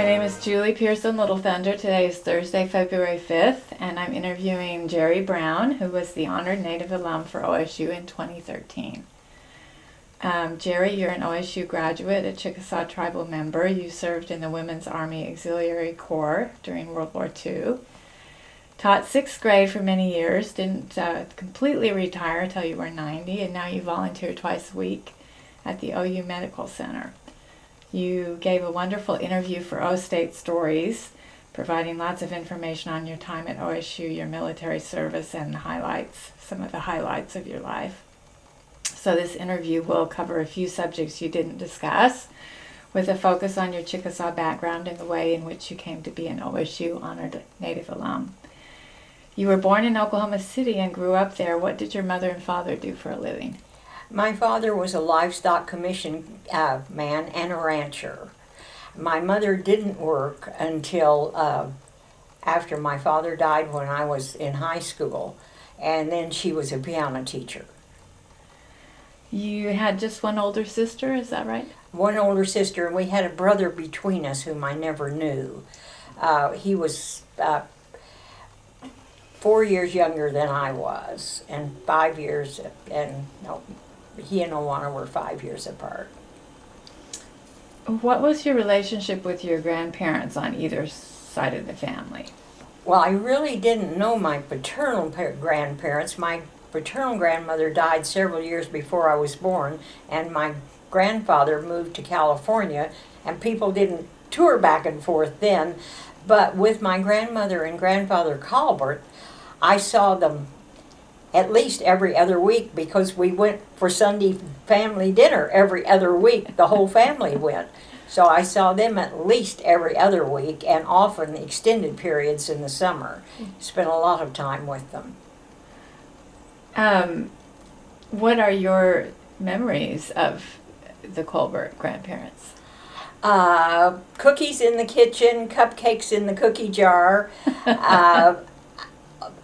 My name is Julie Pearson Little Thunder. Today is Thursday, February 5th, and I'm interviewing Jerry Brown, who was the honored Native alum for OSU in 2013. Jerry, you're an OSU graduate, a Chickasaw tribal member. You served in the Women's Army Auxiliary Corps during World War II. Taught 6th grade for many years, didn't completely retire until you were 90, and now you volunteer twice a week at the OU Medical Center. You gave a wonderful interview for O State Stories, providing lots of information on your time at OSU, your military service, and the highlights, some of the highlights of your life. So this interview will cover a few subjects you didn't discuss, with a focus on your Chickasaw background and the way in which you came to be an OSU honored Native alum. You were born in Oklahoma City and grew up there. What did your mother and father do for a living? My father was a livestock commission man and a rancher. My mother didn't work until after my father died when I was in high school, and then she was a piano teacher. You had just one older sister, is that right? One older sister, and we had a brother between us whom I never knew. He was 4 years younger than I was, and 5 years, he and Owana were 5 years apart. What was your relationship with your grandparents on either side of the family? Well, I really didn't know my paternal grandparents. My paternal grandmother died several years before I was born, and my grandfather moved to California, and people didn't tour back and forth then. But with my grandmother and grandfather Colbert, I saw them at least every other week because we went for Sunday family dinner every other week. The whole family went. So I saw them at least every other week, and often extended periods in the summer. Spent a lot of time with them. What are your memories of the Colbert grandparents? Cookies in the kitchen, cupcakes in the cookie jar,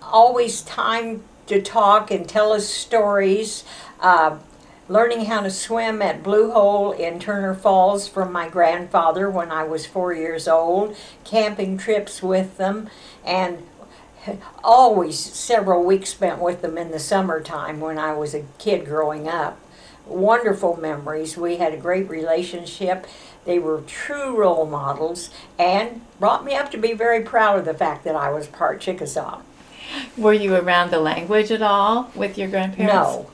always time to talk and tell us stories, learning how to swim at Blue Hole in Turner Falls from my grandfather when I was 4 years old, camping trips with them, and always several weeks spent with them in the summertime when I was a kid growing up. Wonderful memories. We had a great relationship. They were true role models and brought me up to be very proud of the fact that I was part Chickasaw. Were you around the language at all with your grandparents? No.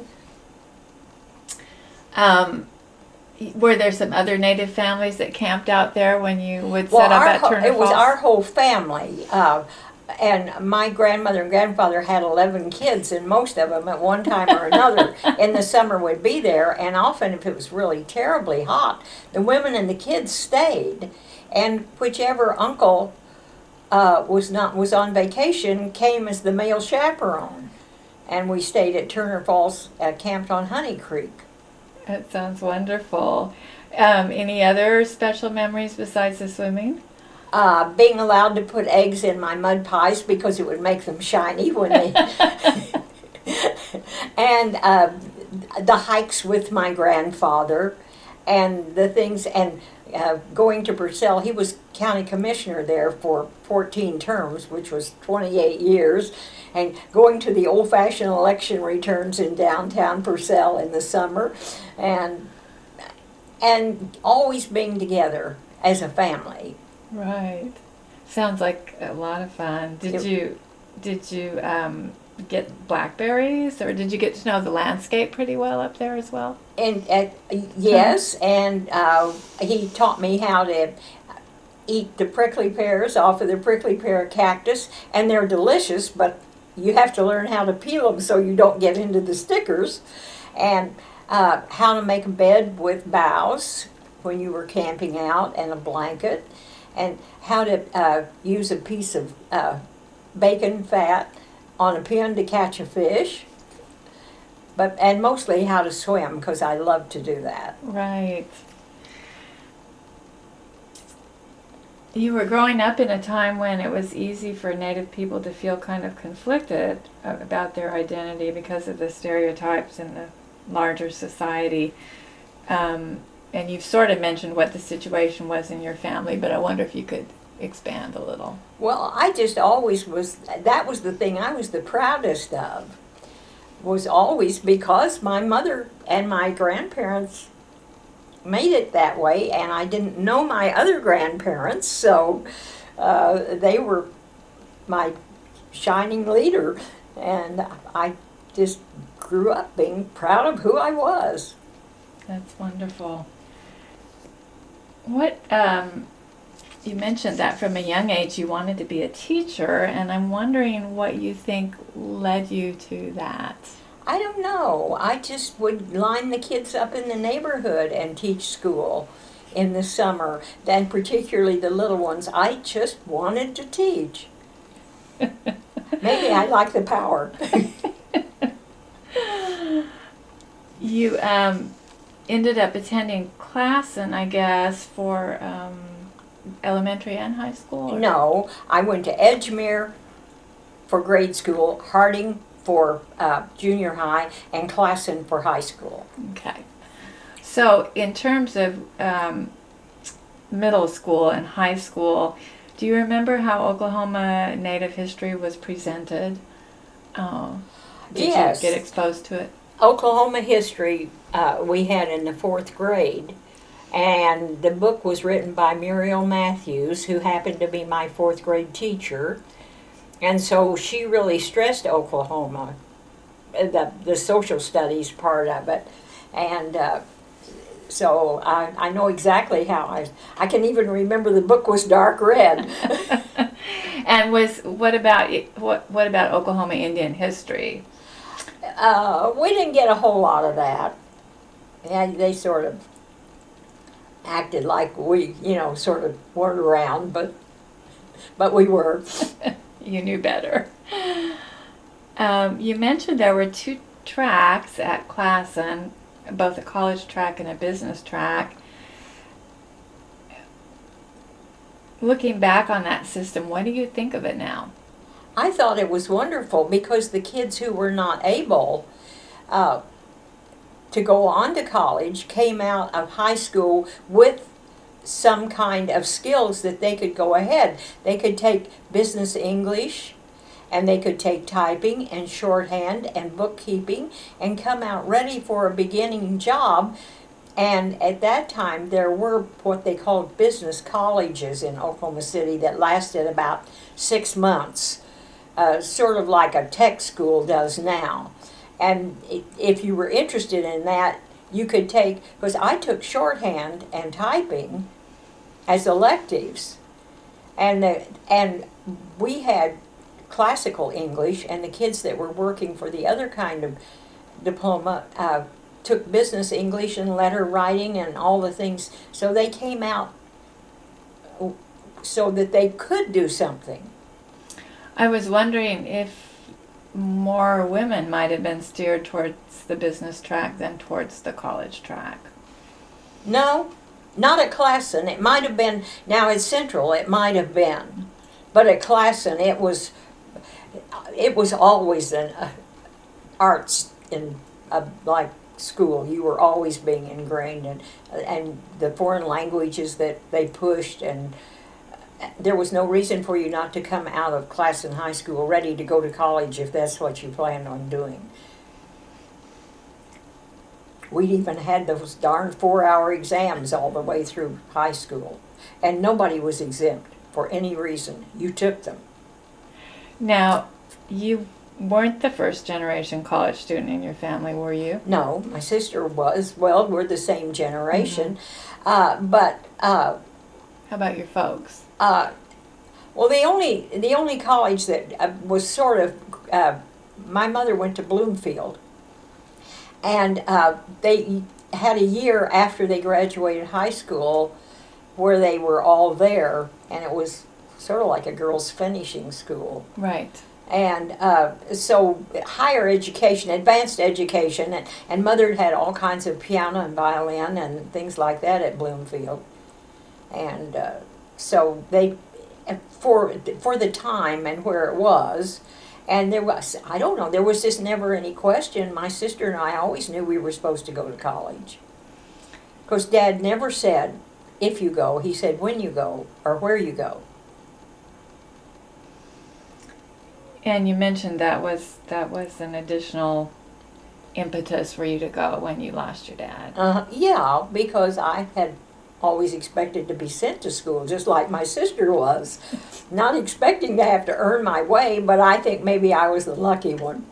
Were there some other Native families that camped out there when you would set up at Turner Falls? It was our whole family. And my grandmother and grandfather had 11 kids, and most of them at one time or another in the summer would be there. And often, if it was really terribly hot, the women and the kids stayed. And whichever uncle was on vacation came as the male chaperone. And we stayed at Turner Falls, camped on Honey Creek. That sounds wonderful. Any other special memories besides the swimming? Being allowed to put eggs in my mud pies because it would make them shiny when they... and the hikes with my grandfather and the things, and going to Purcell. He was county commissioner there for 14 terms, which was 28 years, and going to the old-fashioned election returns in downtown Purcell in the summer, and always being together as a family. Right. Sounds like a lot of fun. Did you get blackberries, or did you get to know the landscape pretty well up there as well? And yes, and he taught me how to eat the prickly pears off of the prickly pear cactus, and they're delicious, but you have to learn how to peel them so you don't get into the stickers, and how to make a bed with boughs when you were camping out, and a blanket, and how to use a piece of bacon fat on a pin to catch a fish, and mostly how to swim, because I love to do that. Right. You were growing up in a time when it was easy for Native people to feel kind of conflicted about their identity because of the stereotypes in the larger society. and you've sort of mentioned what the situation was in your family, but I wonder if you could expand a little. Well, I just always was, that was the thing I was the proudest of, was always because my mother and my grandparents made it that way, and I didn't know my other grandparents, so they were my shining leader, and I just grew up being proud of who I was. That's wonderful. What, you mentioned that from a young age you wanted to be a teacher, and I'm wondering what you think led you to that. I don't know. I just would line the kids up in the neighborhood and teach school in the summer, and particularly the little ones. I just wanted to teach. Maybe I like the power. You ended up attending Classen, I guess, for elementary and high school? Or? No, I went to Edgemere for grade school, Harding for junior high, and Classen for high school. Okay. So in terms of middle school and high school, do you remember how Oklahoma Native history was presented? Did Yes. you get exposed to it? Oklahoma history we had in the 4th grade, and the book was written by Muriel Matthews, who happened to be my 4th grade teacher, and so she really stressed Oklahoma, the social studies part of it, and so I know exactly how I can even remember the book was dark red. And what about Oklahoma Indian history? We didn't get a whole lot of that. Yeah, they sort of acted like we, sort of weren't around, but we were. You knew better. You mentioned there were 2 tracks at Classen, both a college track and a business track. Looking back on that system, what do you think of it now? I thought it was wonderful because the kids who were not able to go on to college came out of high school with some kind of skills that they could go ahead. They could take business English, and they could take typing and shorthand and bookkeeping and come out ready for a beginning job. And at that time, there were what they called business colleges in Oklahoma City that lasted about 6 months, sort of like a tech school does now. And if you were interested in that, you could take, because I took shorthand and typing as electives, and we had classical English, and the kids that were working for the other kind of diploma took business English and letter writing and all the things, so they came out so that they could do something. I was wondering if more women might have been steered towards the business track than towards the college track. No, not at Classen. It might have been, now at Central it might have been, but at Classen it was always an arts in like school. You were always being ingrained and the foreign languages that they pushed, and there was no reason for you not to come out of Classen high school ready to go to college if that's what you planned on doing. We'd even had those darn 4-hour exams all the way through high school, and nobody was exempt for any reason. You took them. Now, you weren't the first generation college student in your family, were you? No, my sister was. Well, we're the same generation. Mm-hmm. How about your folks? Well, the only college that was sort of, my mother went to Bloomfield, and they had a year after they graduated high school where they were all there, and it was sort of like a girls' finishing school. Right. And so higher education, advanced education, and Mother had all kinds of piano and violin and things like that at Bloomfield. And so they, for the time and where it was, and there was, I don't know, there was just never any question. My sister and I always knew we were supposed to go to college. Because Dad never said, if you go. He said when you go or where you go. And you mentioned that was an additional impetus for you to go when you lost your dad. Yeah, because I had always expected to be sent to school, just like my sister was. Not expecting to have to earn my way, but I think maybe I was the lucky one.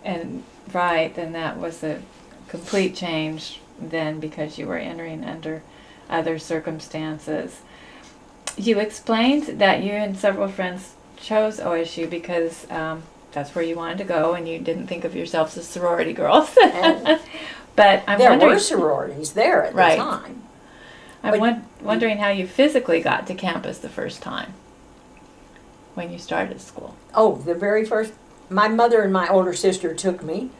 And right, then that was a complete change then because you were entering under other circumstances. You explained that you and several friends chose OSU because that's where you wanted to go and you didn't think of yourselves as sorority girls. But I'm there wondering, were sororities there at right. the time. I'm wondering how you physically got to campus the first time when you started school. Oh, the very first, my mother and my older sister took me,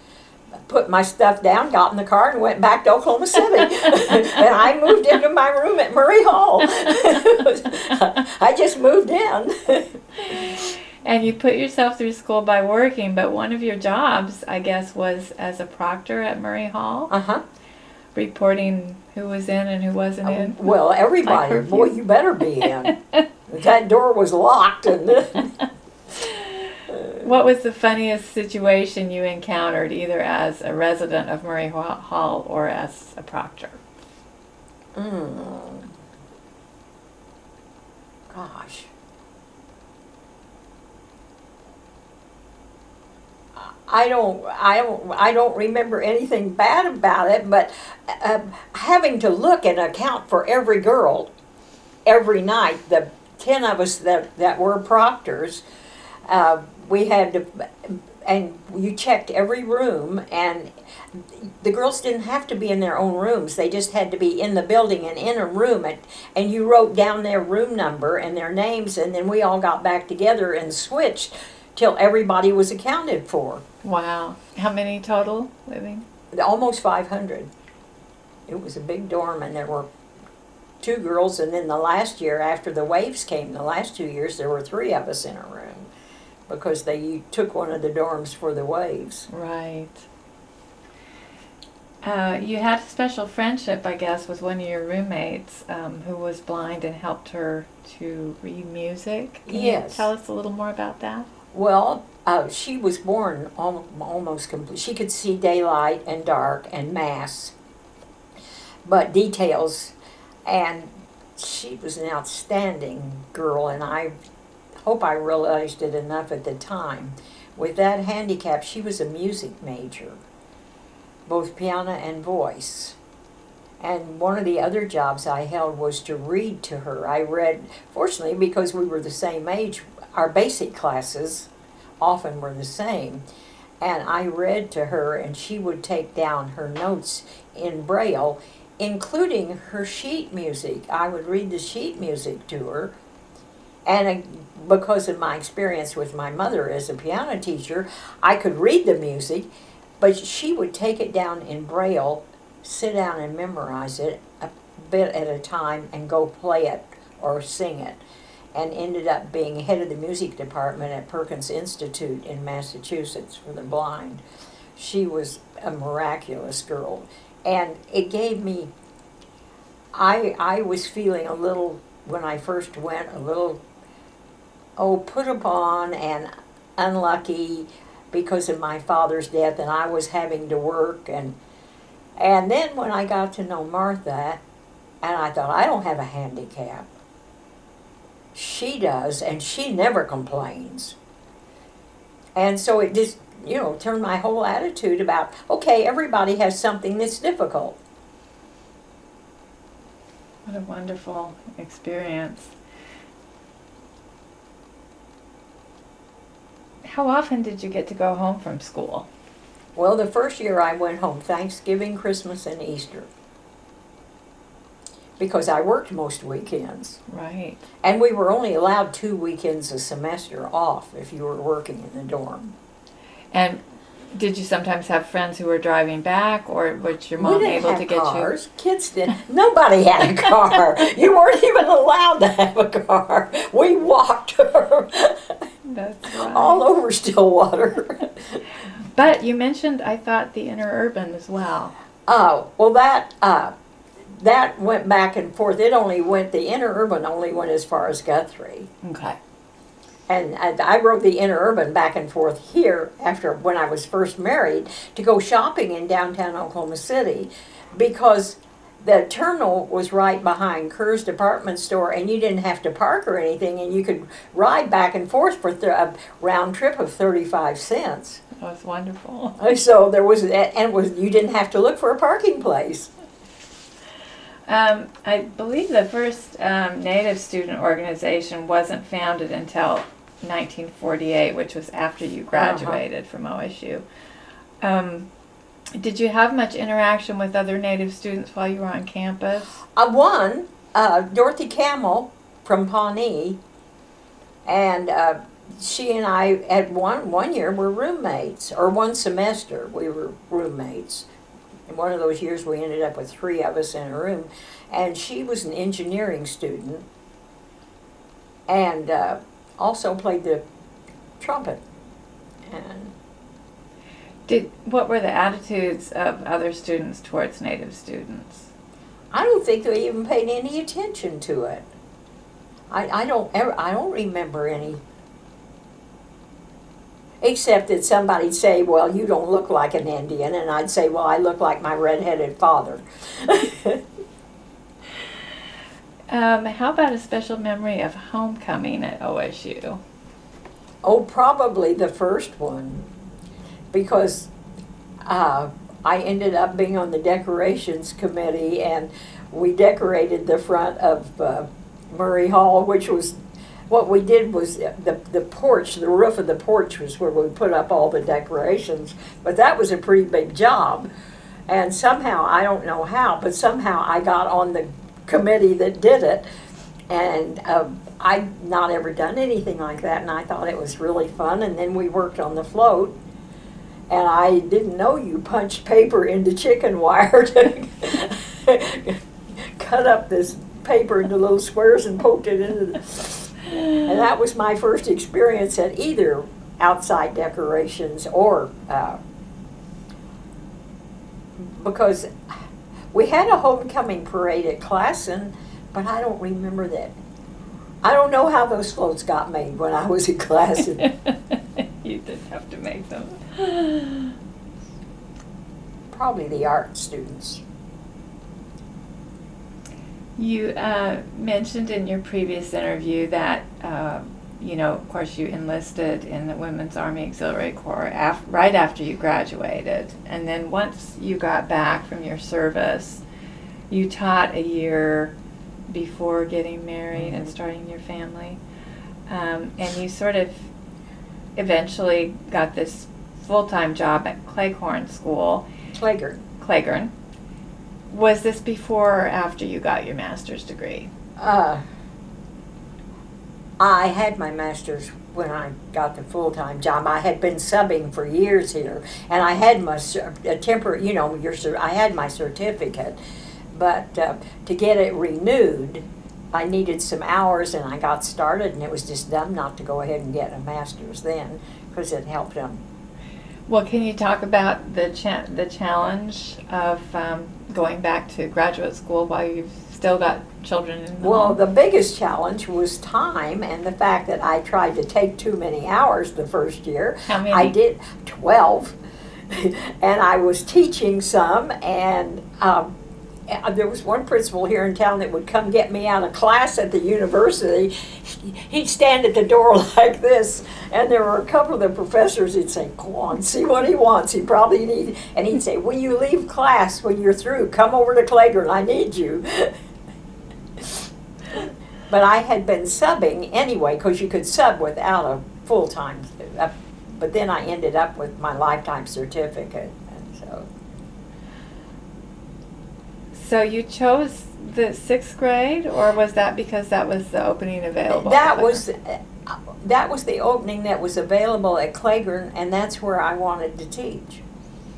put my stuff down, got in the car, and went back to Oklahoma City. And I moved into my room at Murray Hall. I just moved in. And you put yourself through school by working, but one of your jobs, I guess, was as a proctor at Murray Hall, reporting who was in and who wasn't in. Well, everybody. Boy, you better be in. That door was locked. And what was the funniest situation you encountered, either as a resident of Murray Hall or as a proctor? Gosh. I don't remember anything bad about it, but having to look and account for every girl every night, the 10 of us that were proctors, we had to, and you checked every room, and the girls didn't have to be in their own rooms. They just had to be in the building and in a room, and you wrote down their room number and their names, and then we all got back together and switched till everybody was accounted for. Wow. How many total living? Almost 500. It was a big dorm, and there were 2 girls, and then the last year after the waves came, the last 2 years, there were 3 of us in a room because they took one of the dorms for the waves. Right. You had a special friendship, I guess, with one of your roommates who was blind and helped her to read music. Can you tell us a little more about that? Well, she was born almost complete. She could see daylight and dark and mass, but details, and she was an outstanding girl, and I hope I realized it enough at the time. With that handicap, she was a music major, both piano and voice. And one of the other jobs I held was to read to her. I read, fortunately, because we were the same age, our basic classes often were the same. And I read to her, and she would take down her notes in Braille, including her sheet music. I would read the sheet music to her. And because of my experience with my mother as a piano teacher, I could read the music, but she would take it down in Braille, sit down and memorize it a bit at a time, and go play it or sing it. And ended up being head of the music department at Perkins Institute in Massachusetts for the blind. She was a miraculous girl. And it gave me, I was feeling a little, when I first went, a little, put upon and unlucky because of my father's death, and I was having to work. And then when I got to know Martha, and I thought, I don't have a handicap. She does, and she never complains. And so it just, turned my whole attitude about, okay, everybody has something that's difficult. What a wonderful experience. How often did you get to go home from school? Well, the first year I went home, Thanksgiving, Christmas, and Easter, because I worked most weekends. Right. And we were only allowed 2 weekends a semester off if you were working in the dorm. And did you sometimes have friends who were driving back, or was your mom able to get cars. Kids didn't. Nobody had a car. You weren't even allowed to have a car. We walked That's right. all over Stillwater. But you mentioned, I thought, the interurban as well. Oh, well, that went back and forth. The interurban only went as far as Guthrie. Okay. And I rode the interurban back and forth here when I was first married to go shopping in downtown Oklahoma City, because the terminal was right behind Kerr's department store, and you didn't have to park or anything, and you could ride back and forth for a round trip of 35 cents. That was wonderful. So you didn't have to look for a parking place. I believe the first Native student organization wasn't founded until 1948, which was after you graduated from OSU. Did you have much interaction with other Native students while you were on campus? One, Dorothy Camel from Pawnee, and she and I at one year were roommates, or one semester we were roommates. In one of those years we ended up with 3 of us in a room, and she was an engineering student and also played the trumpet. And what were the attitudes of other students towards Native students? I don't think they even paid any attention to it. I don't remember any. Except that somebody'd say, well, you don't look like an Indian, and I'd say, well, I look like my red-headed father. How about a special memory of homecoming at OSU? Oh, probably the first one, because I ended up being on the decorations committee, and we decorated the front of Murray Hall, which was, what we did was the porch, the roof of the porch was where we put up all the decorations, but that was a pretty big job. And somehow, I don't know how, but somehow I got on the committee that did it, and I'd not ever done anything like that, and I thought it was really fun. And then we worked on the float, and I didn't know you punched paper into chicken wire to cut up this paper into little squares and poked it into the... And that was my first experience at either outside decorations or because we had a homecoming parade at Classen, but I don't remember that. I don't know how those floats got made when I was at Classen. You didn't have to make them. Probably the art students. You mentioned in your previous interview that, of course, you enlisted in the Women's Army Auxiliary Corps right after you graduated. And then once you got back from your service, you taught a year before getting married and starting your family. And you sort of eventually got this full-time job at Cleghorn School. Cleghorn. Was this before or after you got your master's degree? I had my master's when I got the full-time job. I had been subbing for years here, and I had my I had my certificate, but to get it renewed, I needed some hours, and I got started, and it was just dumb not to go ahead and get a master's then, because it helped them. Well, can you talk about the challenge of going back to graduate school while you've still got children in the home? The biggest challenge was time, and the fact that I tried to take too many hours the first year. How many? I did 12, and I was teaching some, and there was one principal here in town that would come get me out of class at the university. He'd stand at the door like this, and there were a couple of the professors who'd say, go on, see what he wants. He probably needs, and he'd say, when you leave class, when you're through, come over to Cleghorn, I need you. But I had been subbing anyway, because you could sub without a full-time, but then I ended up with my lifetime certificate, and so. So you chose the 6th grade, or was that because that was the opening available? That was the opening that was available at Cleghorn, and that's where I wanted to teach,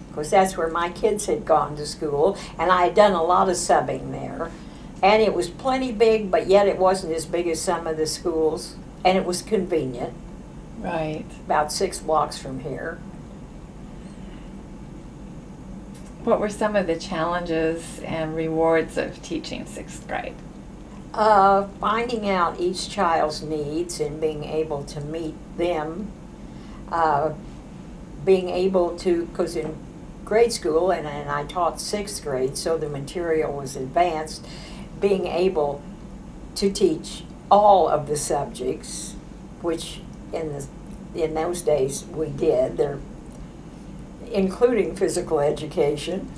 because that's where my kids had gone to school, and I had done a lot of subbing there, and it was plenty big, but yet it wasn't as big as some of the schools, and it was convenient. Right. About 6 blocks from here. What were some of the challenges and rewards of teaching 6th grade? Finding out each child's needs and being able to meet them. Being able to, because in grade school, and I taught 6th grade, so the material was advanced, being able to teach all of the subjects, which in those days we did, including physical education.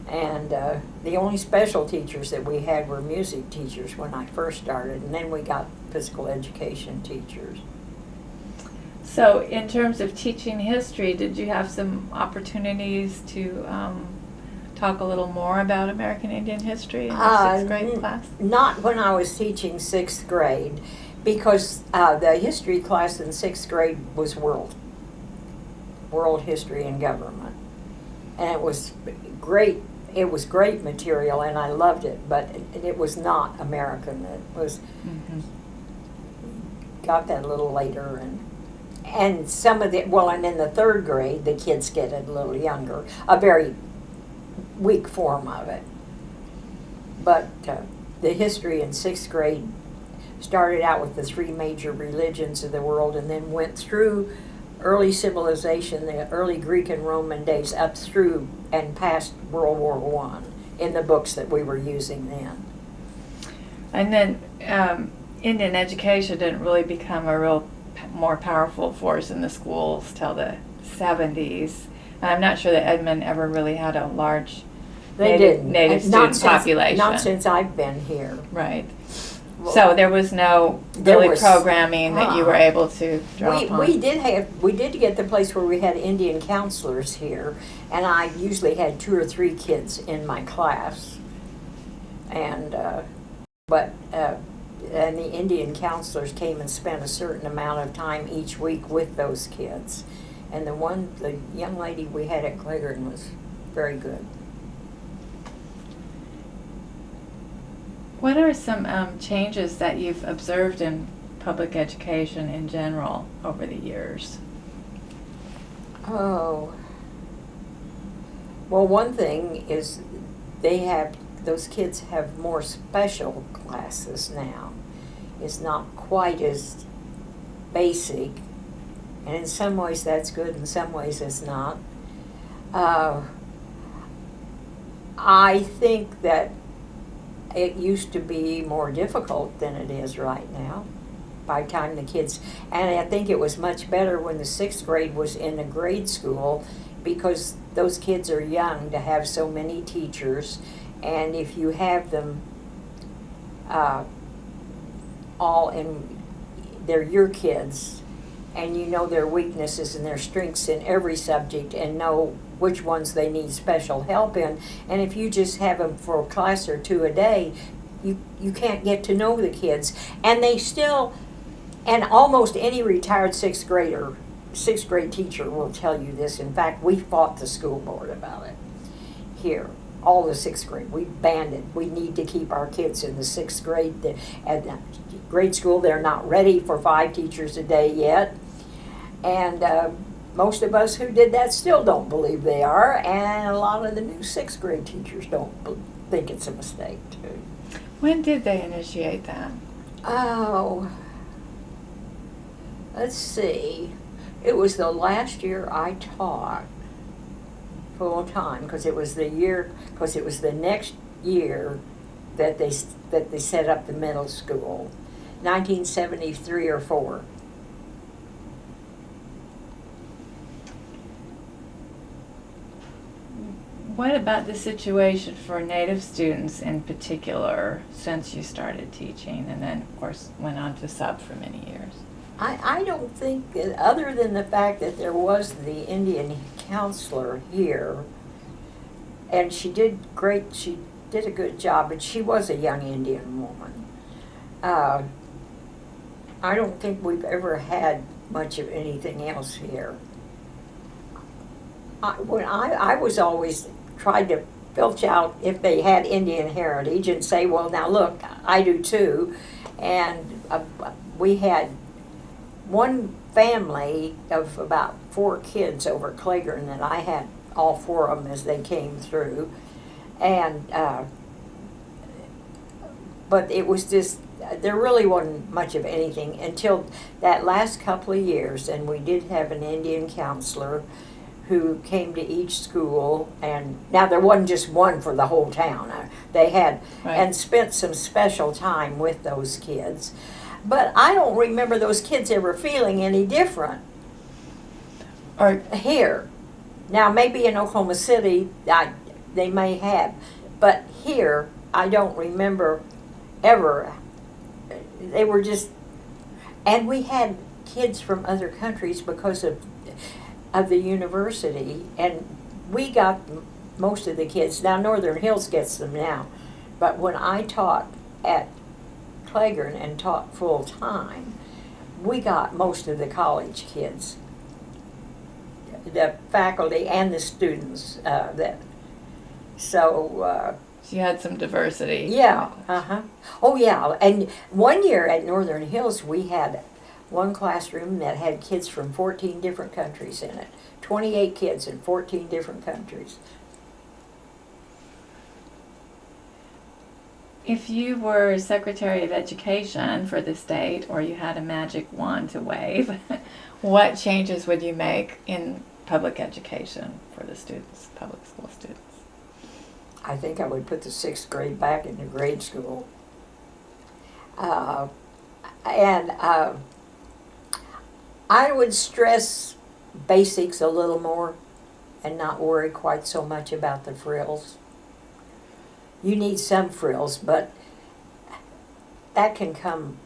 And the only special teachers that we had were music teachers when I first started, and then we got physical education teachers. So in terms of teaching history, did you have some opportunities to talk a little more about American Indian history in your 6th grade class? Not when I was teaching 6th grade, because the history class in 6th grade was world history and government. And it was great. It was great material, and I loved it, but it was not American. It was, got that a little later, and some of the, and in the 3rd grade, the kids get it a little younger, a very weak form of it. But the history in 6th grade started out with the 3 major religions of the world, and then went through early civilization, the early Greek and Roman days, up through and past World War I in the books that we were using then. And then Indian education didn't really become a real more powerful force in the schools till the 70s. And I'm not sure that Edmond ever really had a large native student population. Not since I've been here. Right. So there was no programming that you were able to draw upon? We did get the place where we had Indian counselors here, and I usually had 2 or 3 kids in my class, and and the Indian counselors came and spent a certain amount of time each week with those kids, and the young lady we had at Cleghorn was very good. What are some changes that you've observed in public education in general over the years? Oh, well, one thing is those kids have more special classes now. It's not quite as basic, and in some ways that's good, in some ways it's not. I think that it used to be more difficult than it is right now. By the time the kids, and I think it was much better when the 6th grade was in a grade school, because those kids are young to have so many teachers, and if you have them all in, they're your kids, and you know their weaknesses and their strengths in every subject, and know which ones they need special help in. And if you just have them for a class or 2 a day, you can't get to know the kids. And they still, and almost any retired 6th grade teacher will tell you this. In fact, we fought the school board about it here. All the 6th grade, we banned it. We need to keep our kids in the 6th grade. At grade school, they're not ready for 5 teachers a day yet. And most of us who did that still don't believe they are, and a lot of the new 6th grade teachers don't think it's a mistake, too. When did they initiate that? Oh, let's see. It was the last year I taught full time, because it was the next year that they set up the middle school, 1973 or 4. What about the situation for Native students in particular since you started teaching, and then of course went on to sub for many years? I don't think, other than the fact that there was the Indian counselor here, and she did a good job, but she was a young Indian woman. I don't think we've ever had much of anything else here. I was always tried to filch out if they had Indian heritage and say, well, now look, I do too. And we had one family of about 4 kids over Cleghorn that I had all 4 of them as they came through. And, but it was just, there really wasn't much of anything until that last couple of years, and we did have an Indian counselor who came to each school, and now there wasn't just one for the whole town. They had, Right. and spent some special time with those kids. But I don't remember those kids ever feeling any different Or here. Now, maybe in Oklahoma City, they may have, but here, I don't remember ever. They were just, and we had kids from other countries because of the university, and we got most of the kids. Now, Northern Hills gets them now, but when I taught at Claiborne and taught full time, we got most of the college kids, the faculty and the students. So you had some diversity. yeah, oh yeah. And one year at Northern Hills, we had one classroom that had kids from 14 different countries in it. 28 kids in 14 different countries. If you were Secretary of Education for the state, or you had a magic wand to wave, what changes would you make in public education for the students, public school students? I think I would put the 6th grade back into grade school. And I would stress basics a little more and not worry quite so much about the frills. You need some frills, but that can come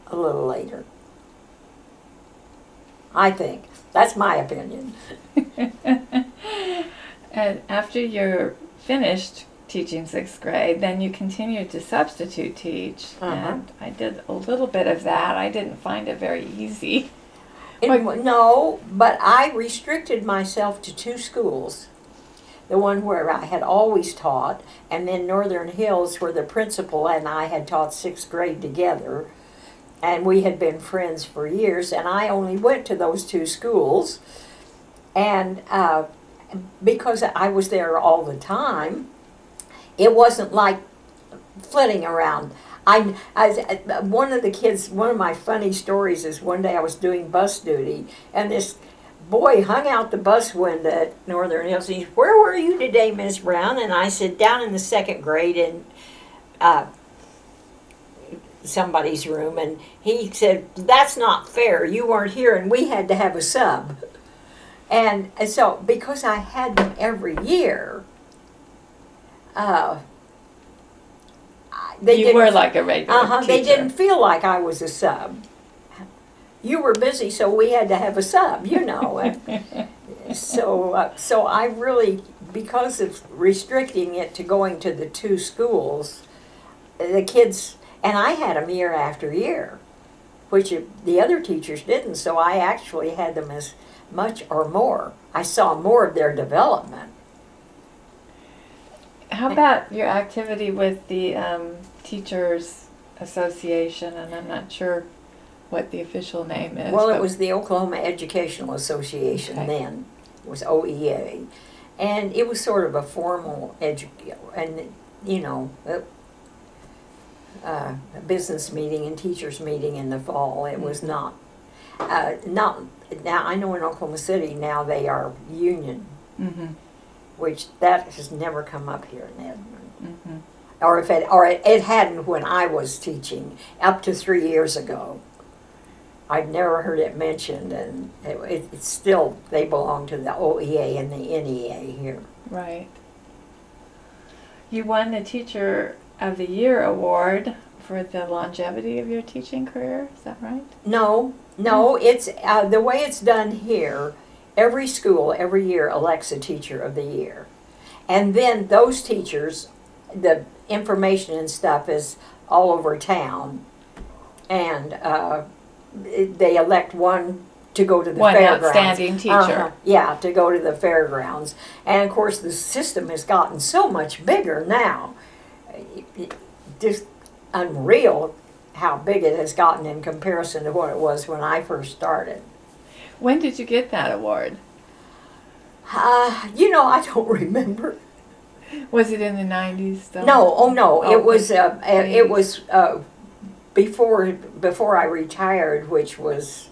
a little later. I think. That's my opinion. And after you're finished teaching 6th grade, then you continued to substitute teach. And I did a little bit of that. I didn't find it very easy. No, but I restricted myself to 2 schools. The one where I had always taught, and then Northern Hills, where the principal and I had taught 6th grade together, and we had been friends for years, and I only went to those 2 schools, and because I was there all the time, it wasn't like flitting around. One of my funny stories is one day I was doing bus duty, and this boy hung out the bus window at Northern Hills. He said, "Where were you today, Miss Brown?" And I said, "Down in the 2nd grade in somebody's room." And he said, "That's not fair. You weren't here, and we had to have a sub." And so, because I had them every year, You were like a regular teacher. They didn't feel like I was a sub. You were busy, so we had to have a sub, you know. And so I really, because of restricting it to going to the 2 schools, the kids, and I had them year after year, which the other teachers didn't, so I actually had them as much or more. I saw more of their development. How about your activity with the Teachers Association? And I'm not sure what the official name is. Well, it was the Oklahoma Educational Association then. It was OEA. And it was sort of a formal and, you know, a business meeting and teachers meeting in the fall. It was not, now I know in Oklahoma City now they are union, which that has never come up here in Edmond. Or it hadn't when I was teaching up to 3 years ago. I'd never heard it mentioned, and it's still, they belong to the OEA and the NEA here. Right. You won the Teacher of the Year award for the longevity of your teaching career, is that right? No, it's the way it's done here. Every school every year elects a Teacher of the Year. And then those teachers, the information and stuff is all over town, and they elect one to go to the fairgrounds. One outstanding teacher. Yeah, to go to the fairgrounds. And of course the system has gotten so much bigger now. Just unreal how big it has gotten in comparison to what it was when I first started. When did you get that award? I don't remember. Was it in the 90s still? No, oh no, Oh, it was okay. before I retired, which was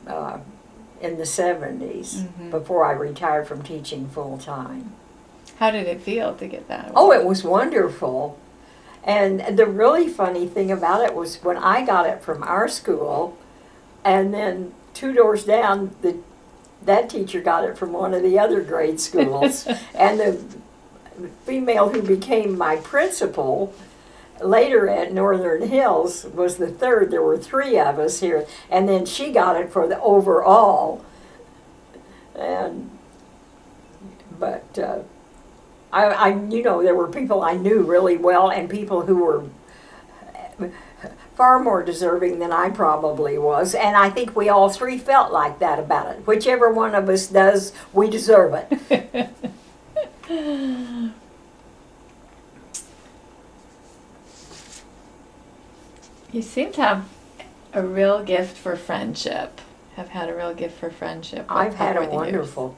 in the 70s, Mm-hmm. before I retired from teaching full time. How did it feel to get that Oh, award? it was wonderful. And the really funny thing about it was when I got it from our school, and then 2 doors down, that teacher got it from one of the other grade schools. And the female who became my principal later at Northern Hills was the third. There were 3 of us here, and then she got it for the overall. But there were people I knew really well and people who were far more deserving than I probably was, and I think we all 3 felt like that about it. Whichever one of us does, we deserve it. You seem to have a real gift for friendship. Have had a real gift for friendship. I've had a over the years. wonderful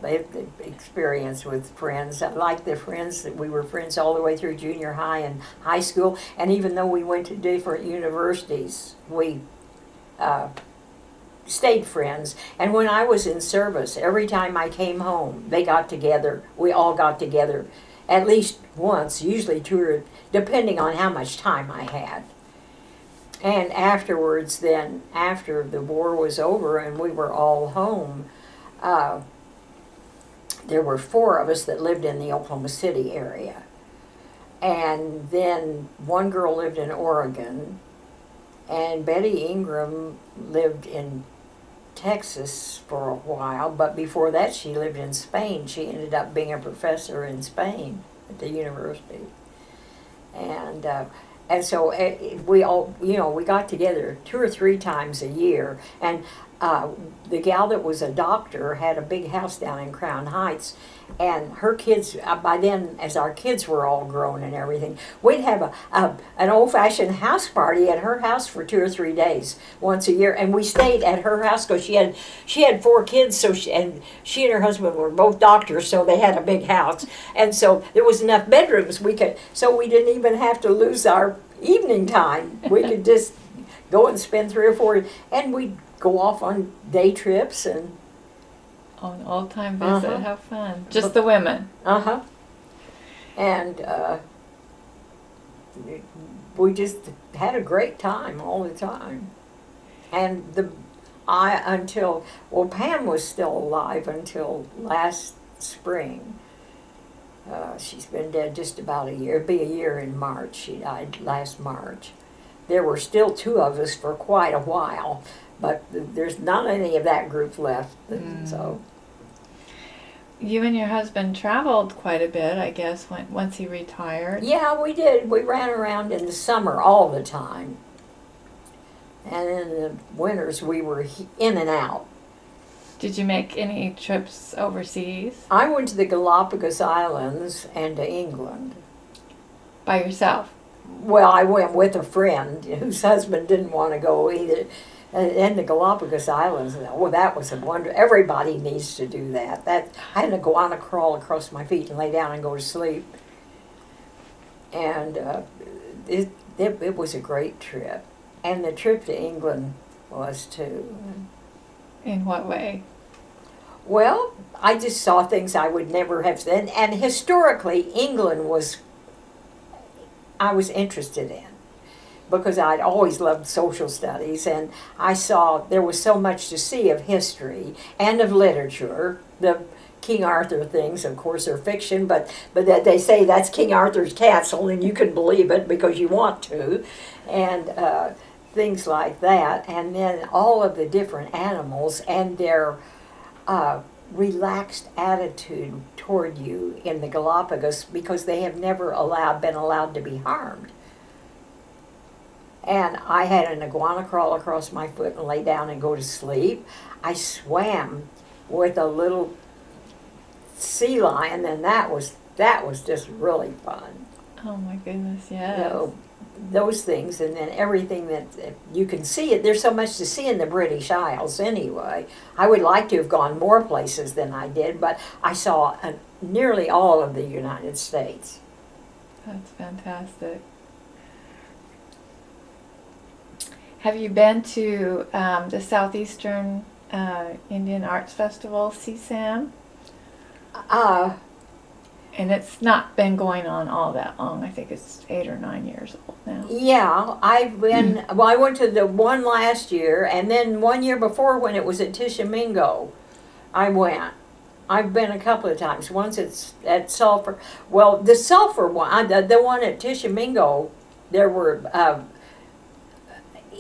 experience with friends. I like the friends that we were friends all the way through junior high and high school, and even though we went to different universities, we stayed friends. And when I was in service, every time I came home, they got together. We all got together at least once, usually 2 or depending on how much time I had. And afterwards, then, after the war was over and we were all home, there were 4 of us that lived in the Oklahoma City area. And then one girl lived in Oregon, and Betty Ingram lived in Texas for a while, but before that she lived in Spain. She ended up being a professor in Spain at the university. And so we all, we got together 2 or 3 times a year. And the gal that was a doctor had a big house down in Crown Heights. And her kids, by then, as our kids were all grown and everything, we'd have an old-fashioned house party at her house for 2 or 3 days once a year. And we stayed at her house because she had 4 kids, so she and her husband were both doctors, so they had a big house. And so there was enough bedrooms so we didn't even have to lose our evening time. We could just go and spend 3 or 4, and we'd go off on day trips and On an all-time visit, how fun. Just the women. And we just had a great time all the time. And Pam was still alive until last spring. She's been dead just about a year. It'll be a year in March. She died last March. There were still 2 of us for quite a while, but there's not any of that group left. So You and your husband traveled quite a bit, I guess, once he retired. yeah, we did. We ran around in the summer all the time, and in the winters we were in and out. Did you make any trips overseas I went to the Galapagos Islands and to England. by yourself? Well, I went with a friend whose husband didn't want to go either. And the Galapagos Islands, that was a wonder. Everybody needs to do that. I had to go on a crawl across my feet and lay down and go to sleep. And it was a great trip. And the trip to England was too. In what way? Well, I just saw things I would never have seen. And historically, England I was interested in, because I'd always loved social studies, and I saw there was so much to see of history and of literature. The King Arthur things, of course, are fiction, but that they say that's King Arthur's castle, and you can believe it because you want to, and things like that. And then all of the different animals and their relaxed attitude toward you in the Galapagos, because they have never been allowed to be harmed. And I had an iguana crawl across my foot and lay down and go to sleep. I swam with a little sea lion, and that was just really fun. Oh my goodness, yes. those things, and then everything that you can see it. There's so much to see in the British Isles anyway. I would like to have gone more places than I did, but I saw nearly all of the United States. That's fantastic. Have you been to the Southeastern Indian Arts Festival, CSAM? And it's not been going on all that long. I think it's 8 or 9 years old now. Yeah, I've been, well, I went to the one last year, and then 1 year before when it was at Tishomingo, I went. I've been a couple of times. Once it's at Sulphur. Well, the Sulphur one, the one at Tishomingo, there were,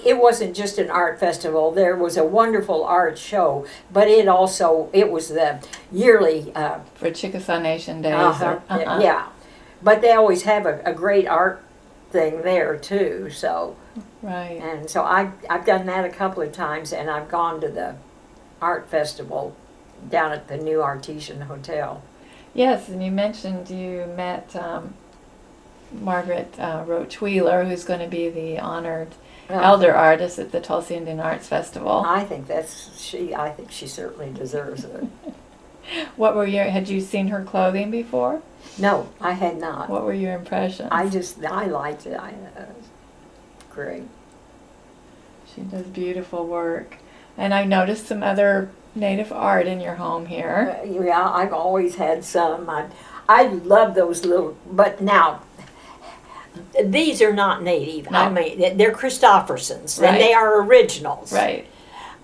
it wasn't just an art festival. There was a wonderful art show, but it was the yearly. For Chickasaw Nation Days. Yeah, but they always have a great art thing there too. So, right. And so I've done that a couple of times, and I've gone to the art festival down at the New Artesian Hotel. Yes, and you mentioned you met Margaret Roach Wheeler, who's going to be the honored elder artist at the Tulsa Indian Arts Festival. I think I think she certainly deserves it. Had you seen her clothing before? No, I had not. What were your impressions? I liked it. Great. She does beautiful work. And I noticed some other native art in your home here. Yeah, I've always had some. I love those little, but now, these are not native. No. I mean, they're Christoffersons, Right. and they are originals. Right.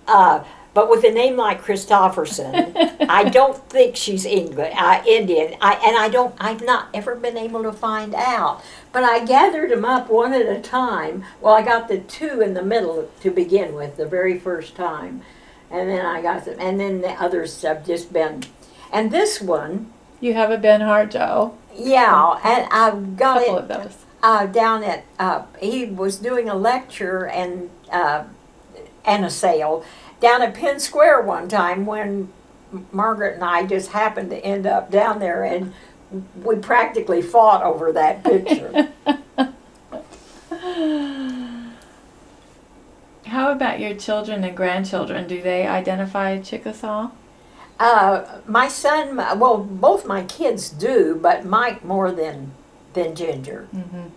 But with a name like Christofferson, I don't think she's Indian. I've not ever been able to find out. But I gathered them up one at a time. Well, I got the two in the middle to begin with, the very first time. And then I got them, and then the others have just been. And this one. You have a Ben Harjo. Yeah, and I've got couple it. of those. Down at, he was doing a lecture and a sale down at Penn Square one time when Margaret and I just happened to end up down there, and we practically fought over that picture. How about your children and grandchildren? Do they identify Chickasaw? My son, well, both my kids do, but Mike more than Ginger. Mm-hmm.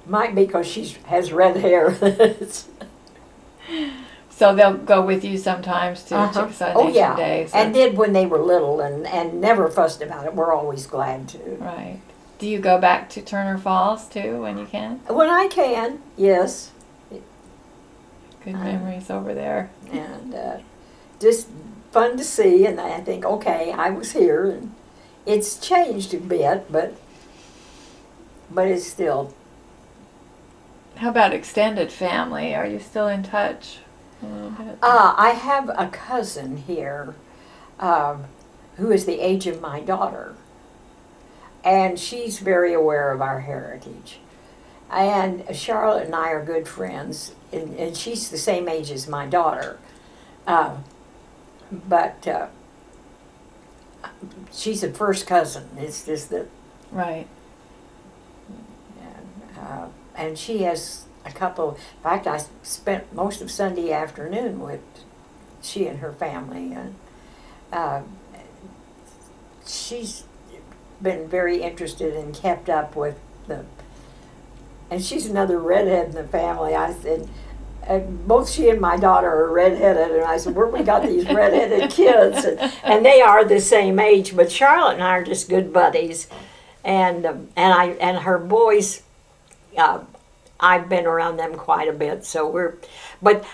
Mike because she has red hair. So they'll go with you sometimes to Chickasaw Nation Days? And did when they were little, and never fussed about it. We're always glad to. Right. Do you go back to Turner Falls too when you can? When I can, yes. Good memories over there. And just fun to see, and I think, okay, I was here, and it's changed a bit, but it's still. How about extended family? Are you still in touch a little bit? I have a cousin here who is the age of my daughter, and she's very aware of our heritage. And Charlotte and I are good friends, and she's the same age as my daughter. But she's a first cousin. It's just that. Right. And she has a couple. In fact, I spent most of Sunday afternoon with she and her family, and she's been very interested and kept up with the. And she's another redhead in the family. I said, both she and my daughter are redheaded, and I said, where we got these redheaded kids? And they are the same age, but Charlotte and I are just good buddies, and her boys. I've been around them quite a bit, so but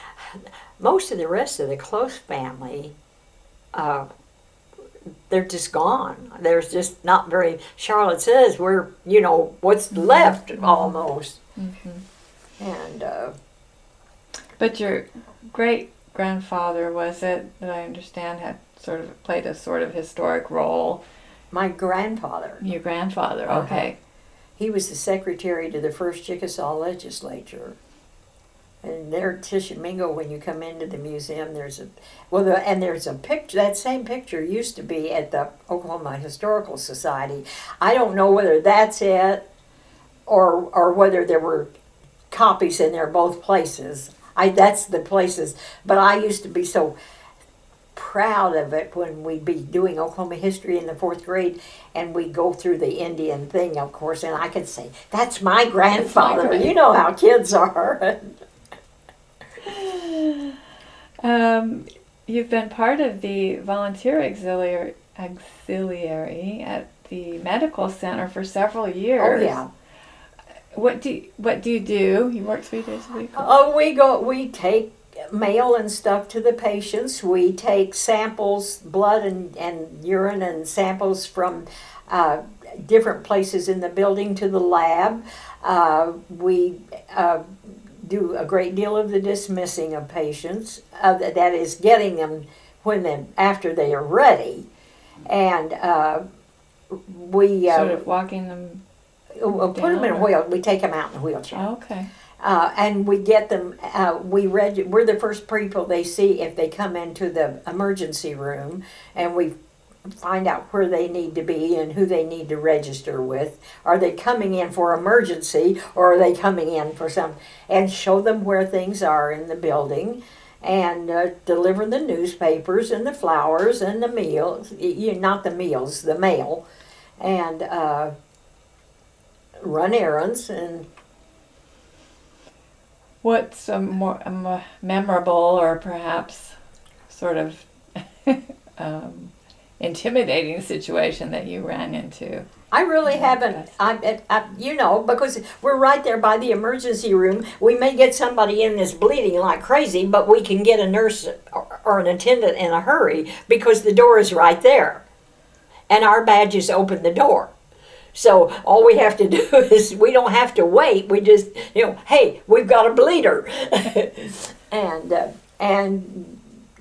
most of the rest of the close family, they're just gone. There's just not very. Charlotte says we're, what's left almost, and. But your great grandfather, was it that I understand, had sort of played a sort of historic role? My grandfather. Your grandfather, okay. He was the secretary to the first Chickasaw legislature. And there at Tishomingo, when you come into the museum, there's a picture. That same picture used to be at the Oklahoma Historical Society. I don't know whether that's it or whether there were copies in there both places. That's the places. But I used to be so proud of it when we'd be doing Oklahoma history in the 4th grade, and we'd go through the Indian thing, of course, and I could say, "That's my grandfather." That's my You know how kids are. You've been part of the volunteer auxiliary at the medical center for several years. Oh yeah. What do you do? You work 3 days a week? Oh, we take mail and stuff to the patients. We take samples, blood and urine and samples from different places in the building to the lab. We do a great deal of the dismissing of patients. That is getting them after they are ready. And we sort of walking them. We'll put them in a wheel. We take them out in a wheelchair. Oh, okay. And we get them. We're the first people they see if they come into the emergency room, and we find out where they need to be and who they need to register with. Are they coming in for emergency, or are they coming in for some? And show them where things are in the building, and deliver the newspapers and the flowers and the meals. Not the meals, the mail, and run errands. And what's a more memorable or perhaps sort of intimidating situation that you ran into? I really haven't. Because we're right there by the emergency room. We may get somebody in that's bleeding like crazy, but we can get a nurse or an attendant in a hurry because the door is right there, and our badges open the door. So all we have to do is, we don't have to wait. We just, hey, we've got a bleeder. and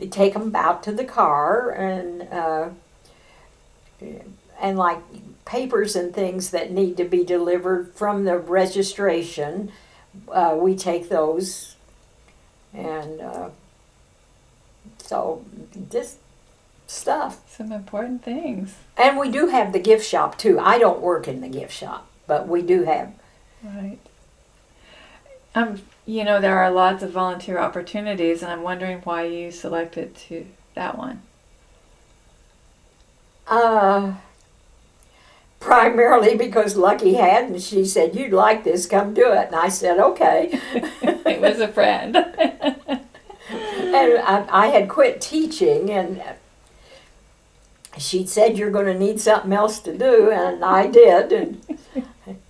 take them out to the car, and like papers and things that need to be delivered from the registration, we take those. And so just stuff. Some important things. And we do have the gift shop too. I don't work in the gift shop, but we do have. Right. There are lots of volunteer opportunities, and I'm wondering why you selected that one. Primarily because Lucky had, and she said, "You'd like this, come do it." And I said, "Okay." It was a friend. And I had quit teaching, and she said, "You're going to need something else to do," and I did. And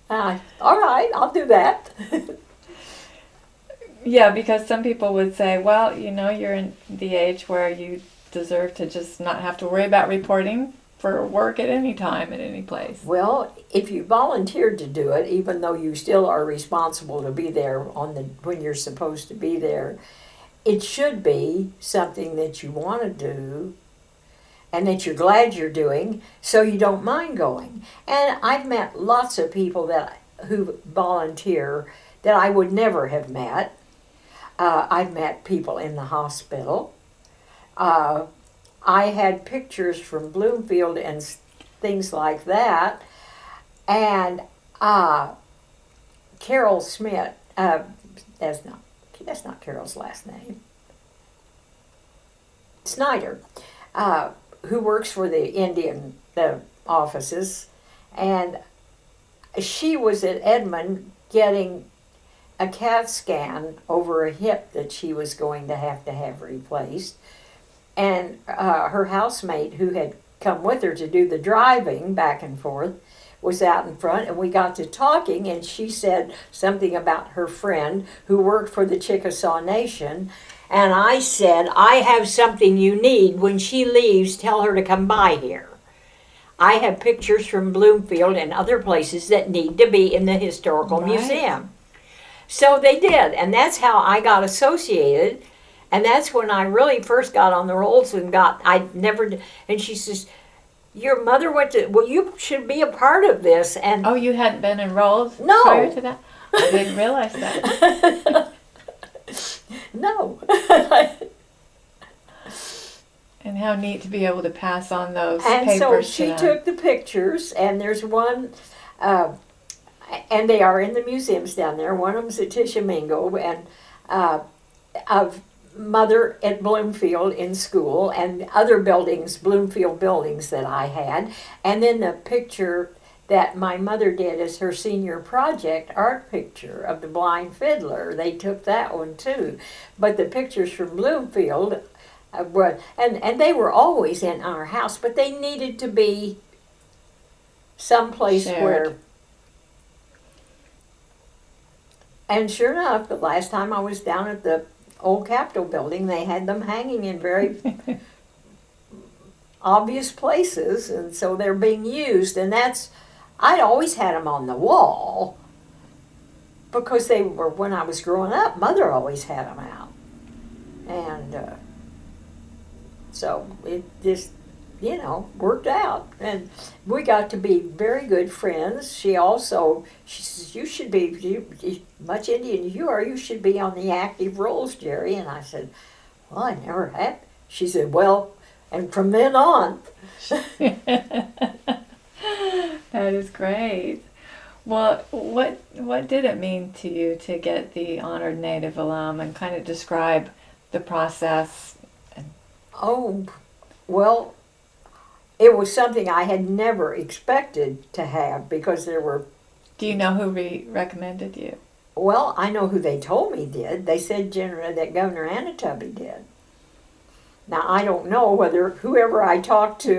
all right, I'll do that. Yeah, because some people would say, well, you're in the age where you deserve to just not have to worry about reporting for work at any time, at any place. Well, if you volunteered to do it, even though you still are responsible to be there when you're supposed to be there, it should be something that you want to do and that you're glad you're doing, so you don't mind going. And I've met lots of people who volunteer that I would never have met. I've met people in the hospital. I had pictures from Bloomfield and things like that. And Carol Smith, that's not Carol's last name, Snyder, who works for the offices, and she was at Edmond getting a CAT scan over a hip that she was going to have replaced, and her housemate, who had come with her to do the driving back and forth, was out in front, and we got to talking, and she said something about her friend who worked for the Chickasaw Nation. And I said, "I have something you need. When she leaves, tell her to come by here. I have pictures from Bloomfield and other places that need to be in the Historical Museum." So they did, and that's how I got associated. And that's when I really first got on the rolls and and she says, "Your mother went to, well, you should be a part of this." And oh, you hadn't been enrolled No. prior to that? I didn't realize that. No. And how neat to be able to pass on those And papers so to she them. took the pictures, and there's one, And they are in the museums down there. One of them's at Tishomingo, and of mother at Bloomfield in school, and other buildings, Bloomfield buildings that I had. And then the picture that my mother did as her senior project, art picture of the blind fiddler. They took that one too. But the pictures from Bloomfield were, and they were always in our house, but they needed to be someplace Shared. where. And sure enough, the last time I was down at the old Capitol building, they had them hanging in very obvious places, and so they're being used. And I'd always had them on the wall because they were, when I was growing up, Mother always had them out. And so it just, worked out. And we got to be very good friends. She says, you should be, much Indian you are, you should be on the active rolls, Jerry. And I said, well, I never have. She said, well, and from then on. That is great. Well, what did it mean to you to get the honored Native alum, and kind of describe the process? Oh, well, it was something I had never expected to have because there were. Do you know who recommended you? Well, I know who they told me did. They said that Governor Anatubby did. Now, I don't know whether whoever I talked to,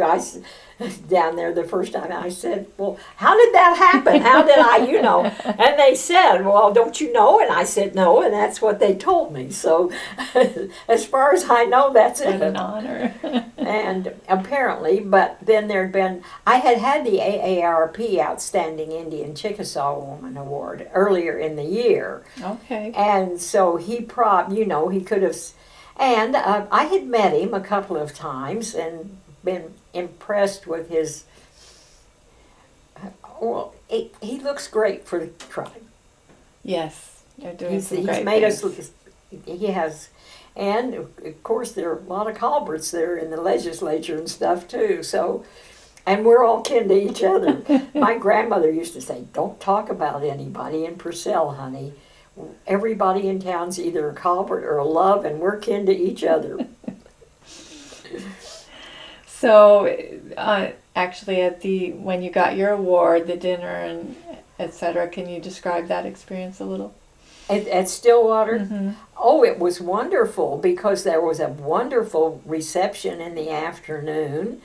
down there the first time, I said, well, how did that happen? How did I, And they said, well, don't you know? And I said, no, and that's what they told me. So as far as I know, that's What it. an honor. And apparently, but then I had the AARP Outstanding Indian Chickasaw Woman Award earlier in the year. Okay. And so he could have, and I had met him a couple of times and been impressed with his, he looks great for the tribe. Yes, they're doing some He's great made things. us, he has, and of course there are a lot of Culberts there in the legislature and stuff too, so, and we're all kin to each other. My grandmother used to say, don't talk about anybody in Purcell, honey. Everybody in town's either a Culbert or a Love, and we're kin to each other. So, actually, when you got your award, the dinner and etc., can you describe that experience a little? At Stillwater? Mm-hmm. Oh, it was wonderful because there was a wonderful reception in the afternoon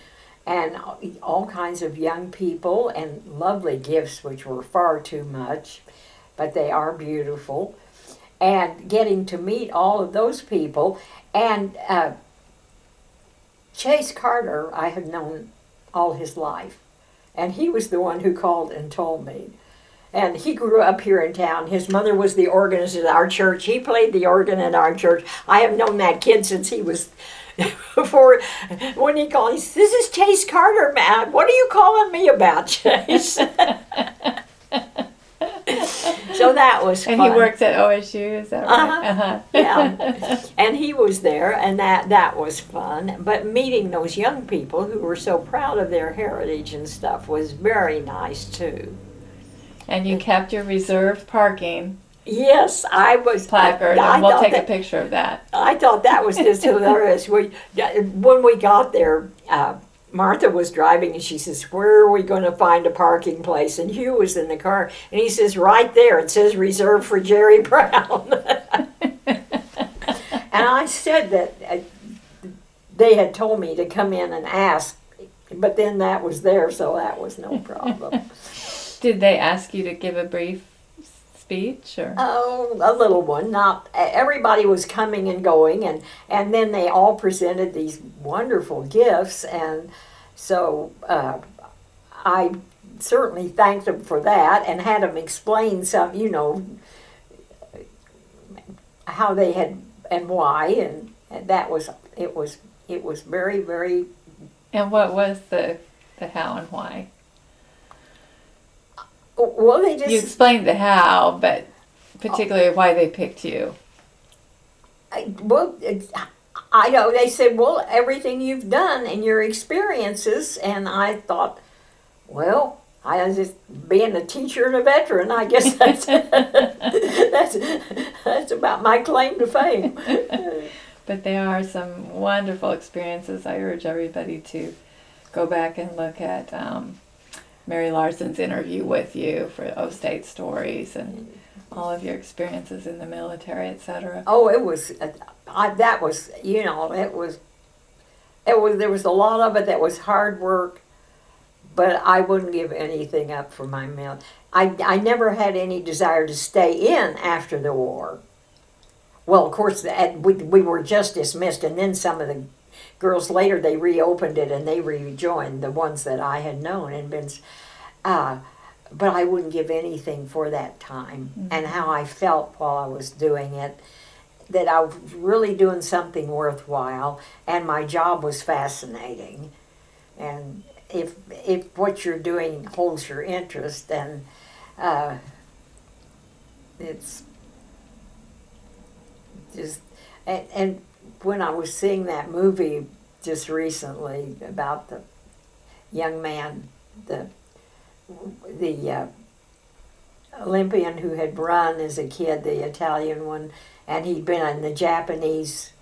and all kinds of young people and lovely gifts, which were far too much, but they are beautiful. And getting to meet all of those people. And Chase Carter, I had known all his life. And he was the one who called and told me. And he grew up here in town. His mother was the organist at our church. He played the organ at our church. I have known that kid since he was before. When he called, he said, "This is Chase Carter, man. What are you calling me about, Chase?" So that was fun. And he works at OSU, is that right? Uh-huh. Yeah. And he was there, and that was fun. But meeting those young people who were so proud of their heritage and stuff was very nice, too. And you kept your reserved parking Yes, I was. placard, I and we'll thought take that, a picture of that. I thought that was just hilarious. When we got there, Martha was driving, and she says, "Where are we going to find a parking place?" And Hugh was in the car, and he says, "Right there. It says reserved for Jerry Brown." And I said that they had told me to come in and ask, but then that was there, so that was no problem. Did they ask you to give a brief speech, or? Oh, a little one. Not everybody was coming and going, and then they all presented these wonderful gifts, and so I certainly thanked them for that and had them explain some, how they had and why, and that was it was very, very. And what was the how and why? Well, they just. You explained the how, but particularly why they picked you. I know they said, well, everything you've done and your experiences, and I thought, well, I was just being a teacher and a veteran. I guess that's that's about my claim to fame. But there are some wonderful experiences. I urge everybody to go back and look at Mary Larson's interview with you for O State Stories and all of your experiences in the military, etc. Oh, it was. That was. You know, it was. It was. There was a lot of it that was hard work, but I wouldn't give anything up for my mil. I never had any desire to stay in after the war. Well, of course, we were just dismissed, and then some of the girls later, they reopened it and they rejoined the ones that I had known and been. But I wouldn't give anything for that time and how I felt while I was doing it. That I was really doing something worthwhile, and my job was fascinating. And if what you're doing holds your interest, then it's just. And when I was seeing that movie just recently about the young man, the Olympian who had run as a kid, the Italian one, and he'd been in the Japanese.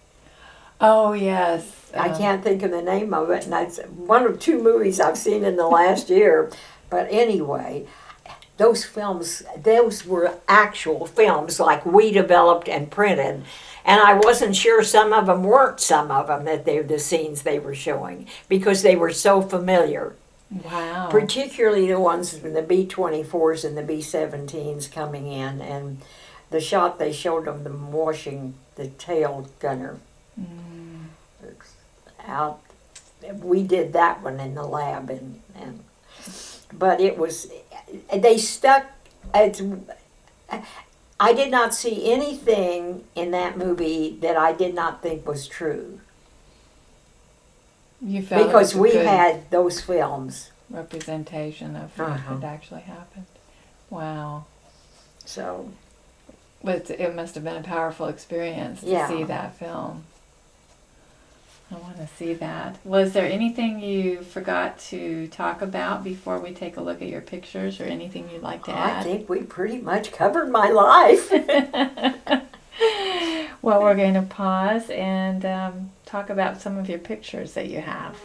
Oh, yes. I can't think of the name of it, and it's one of two movies I've seen in the last year. But anyway, those films, those were actual films like we developed and printed. And I wasn't sure some of them weren't some of them, that they're the scenes they were showing, because they were so familiar. Wow. Particularly the ones in the B-24s and the B-17s coming in, and the shot they showed of them washing the tail gunner out. We did that one in the lab, but it was, they stuck. I did not see anything in that movie that I did not think was true. You felt because it was a we good had those films. representation of what had actually happened. Wow. So. But it must have been a powerful experience to see that film. I want to see that. Was there anything you forgot to talk about before we take a look at your pictures, or anything you'd like to add? I think we pretty much covered my life. Well, we're going to pause and talk about some of your pictures that you have.